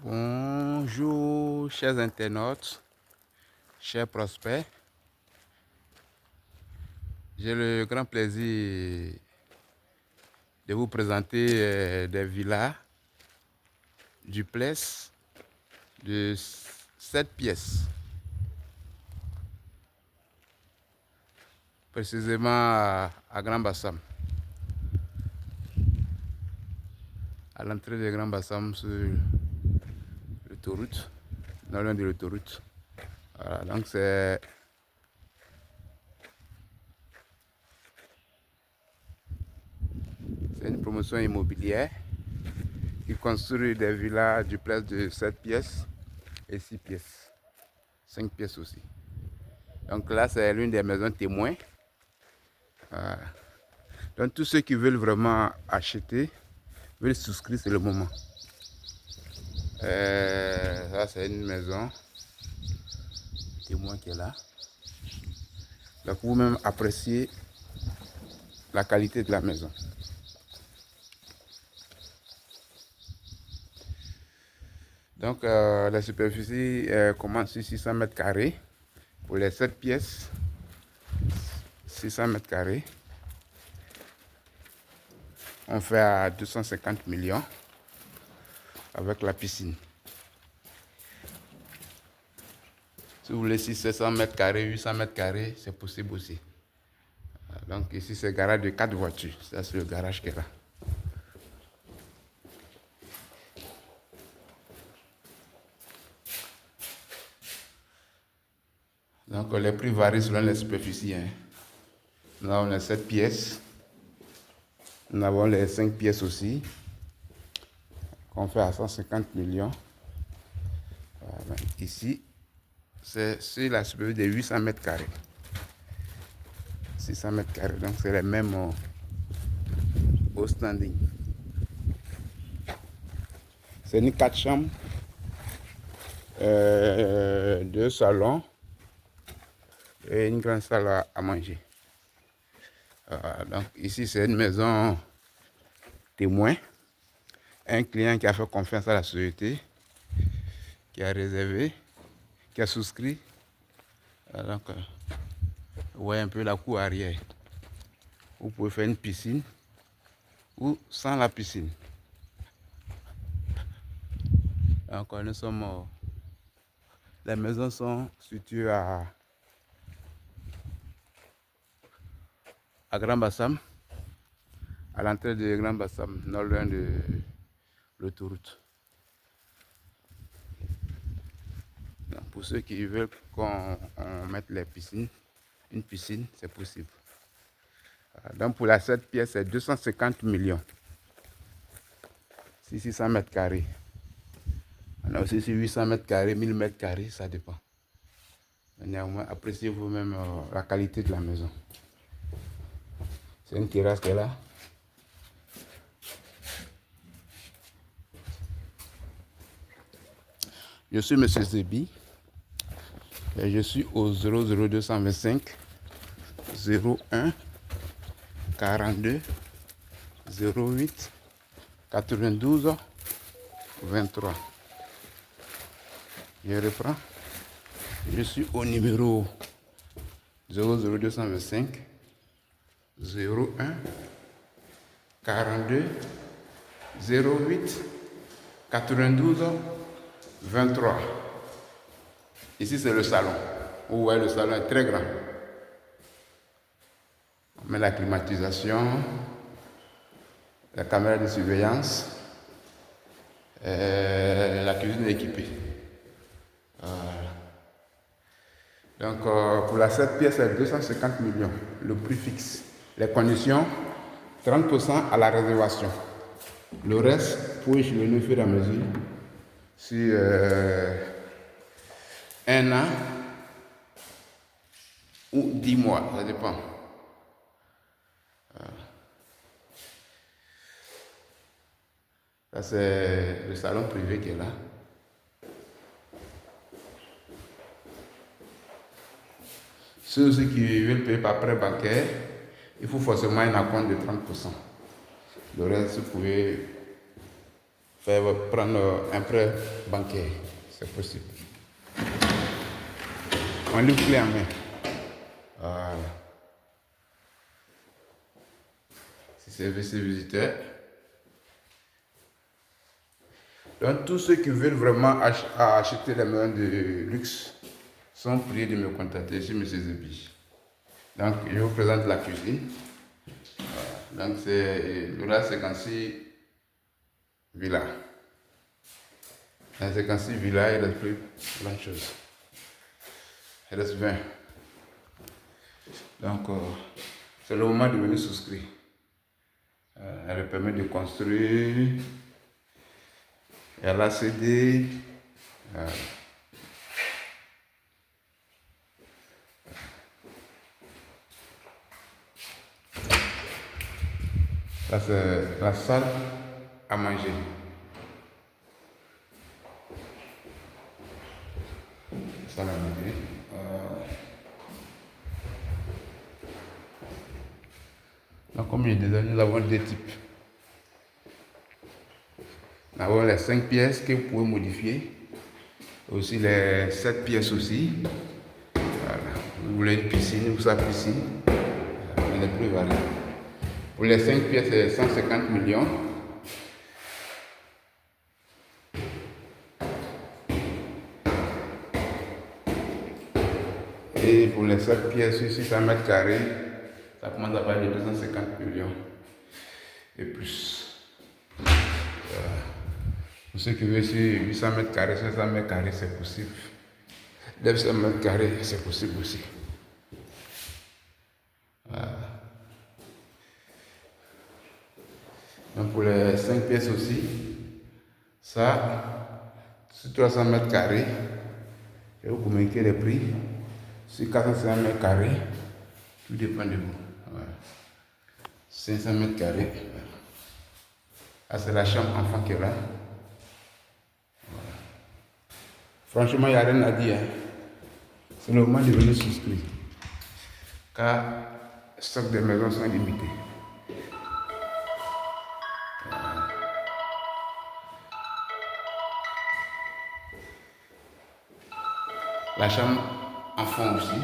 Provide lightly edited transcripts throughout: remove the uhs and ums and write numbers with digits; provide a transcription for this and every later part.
Bonjour chers internautes, chers prospects. J'ai le grand plaisir de vous présenter des villas duplex de 7 pièces. Précisément à Grand Bassam. À l'entrée de Grand Bassam sur l'autoroute, non loin de l'autoroute. Voilà, donc c'est une promotion immobilière qui construit des villas duplex de 7 pièces et 6 pièces. 5 pièces aussi. Donc là, c'est l'une des maisons témoins. Donc tous ceux qui veulent vraiment acheter, veulent souscrire, c'est le moment. Ça, c'est une maison témoin qui est là. Donc vous-même appréciez la qualité de la maison. Donc la superficie commence sur 600 mètres carrés. Pour les 7 pièces, 600 mètres carrés. On fait à 250 millions avec la piscine. Si vous voulez 600 mètres carrés, 800 mètres carrés, c'est possible aussi. Donc ici, c'est le garage de 4 voitures. Ça, c'est le garage qui est là. Donc les prix varient selon les superficies. Nous avons les 7 pièces. Nous avons les 5 pièces aussi. Qu'on fait à 150 millions. Ici, c'est sur la superficie de 800 mètres carrés. 600 mètres carrés. Donc c'est les mêmes au standing. C'est une 4 chambres. 2 salons. Et une grande salle à manger. Donc ici, c'est une maison témoin. Un client qui a fait confiance à la société, qui a réservé, qui a souscrit. Donc, vous voyez un peu la cour arrière. Vous pouvez faire une piscine ou sans la piscine. Donc, nous sommes. Les maisons sont situées à Grand Bassam, à l'entrée de Grand Bassam, non loin de l'autoroute. Pour ceux qui veulent qu'on mette les piscines, une piscine, c'est possible. Donc pour la 7 pièces, c'est 250 millions. 600 mètres carrés. On a aussi 800 mètres carrés, 1000 mètres carrés, ça dépend. Mais néanmoins, appréciez vous-même la qualité de la maison. C'est une terrasse qui est là. Je suis M. Zebi. Et je suis au 00225 01 42 08 92 23. Je reprends. Je suis au numéro 00225 01 42 08 92 23. Ici, c'est le salon. Vous voyez, le salon est très grand. On met la climatisation, la caméra de surveillance, la cuisine équipée. Donc, pour la 7 pièces, c'est 250 millions, le prix fixe. Les conditions, 30% à la réservation. Le reste, pour échelonner au fur et à mesure, sur 1 an ou 10 mois, ça dépend. Ça, c'est le salon privé qui est là. Ceux qui veulent payer par prêt bancaire, il faut forcément un acompte de 30%. Le reste, vous pouvez prendre un prêt bancaire. C'est possible. On livre clé en main. Voilà. Si c'est visiteurs. Donc, tous ceux qui veulent vraiment acheter les maisons de luxe sont priés de me contacter sur M. Zebi. Donc, je vous présente la cuisine. Voilà. Donc, c'est la 56 Villa. Dans 56 Villa, il reste plus grand chose. Il reste 20. Donc, c'est le moment de venir souscrire. Elle permet de construire. Il y a la CD. Là, c'est la salle à manger. Salle à manger. Donc, comme je disais, nous avons deux types. Nous avons les 5 pièces que vous pouvez modifier. Aussi les 7 pièces aussi. Voilà. Vous voulez une piscine, vous savez piscine. Elle est plus variée. Pour les 5 pièces, c'est 150 millions. Et pour les 7 pièces, 600 mètres carrés, ça commence à parler de 250 millions et plus. Pour ceux qui veulent sur 800 mètres carrés, 500 mètres carrés, c'est possible. 900 mètres carrés, c'est possible aussi. Voilà. Donc pour les 5 pièces aussi, ça, sur 300 mètres carrés, je vais vous communiquer les prix. Sur 450 mètres carrés, tout dépend de vous. Voilà. 500 mètres carrés. Ah, c'est la chambre enfant qui est là. Voilà. Franchement, il n'y a rien à dire. Hein. C'est le moment de venir souscrire. Car les stocks de maisons sont limités. Voilà. La chambre enfant aussi.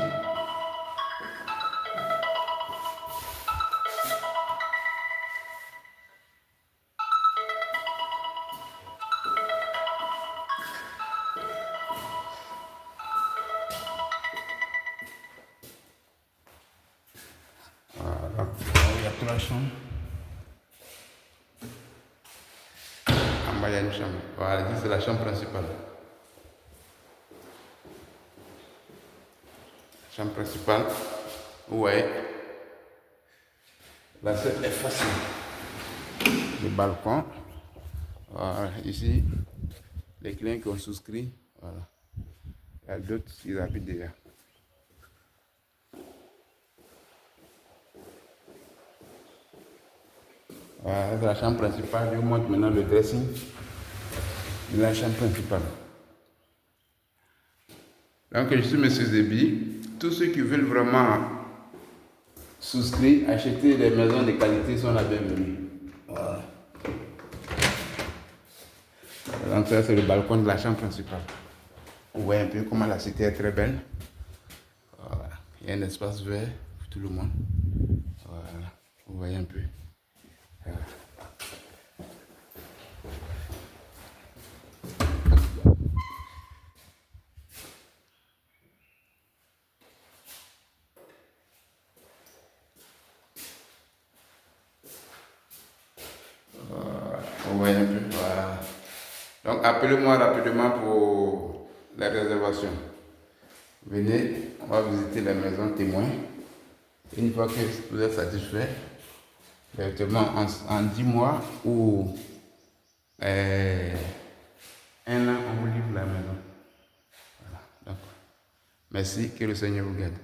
Voilà, il y a toute la chambre. En bas, il y a une chambre. Voilà, c'est la chambre principale. Chambre principale. Ouais. Là, c'est facile. Le balcon. Voilà, ici, les clients qui ont souscrit. Voilà. Il y a d'autres qui habitent déjà. Voilà, c'est la chambre principale. Je vous montre maintenant le dressing de la chambre principale. Donc, je suis M. Zebi. Tous ceux qui veulent vraiment souscrire, acheter des maisons de qualité sont la bienvenue. Voilà. Donc, ça, c'est le balcon de la chambre principale. Vous voyez un peu comment la cité est très belle. Voilà. Il y a un espace vert pour tout le monde. Voilà. Vous voyez un peu. Voilà. Vous voyez un peu. Voilà. Donc, appelez-moi rapidement pour les réservations. Venez, on va visiter la maison témoin. Une fois que vous êtes satisfait, directement en 10 mois ou un an, on vous livre la maison. Voilà. Donc, merci, que le Seigneur vous garde.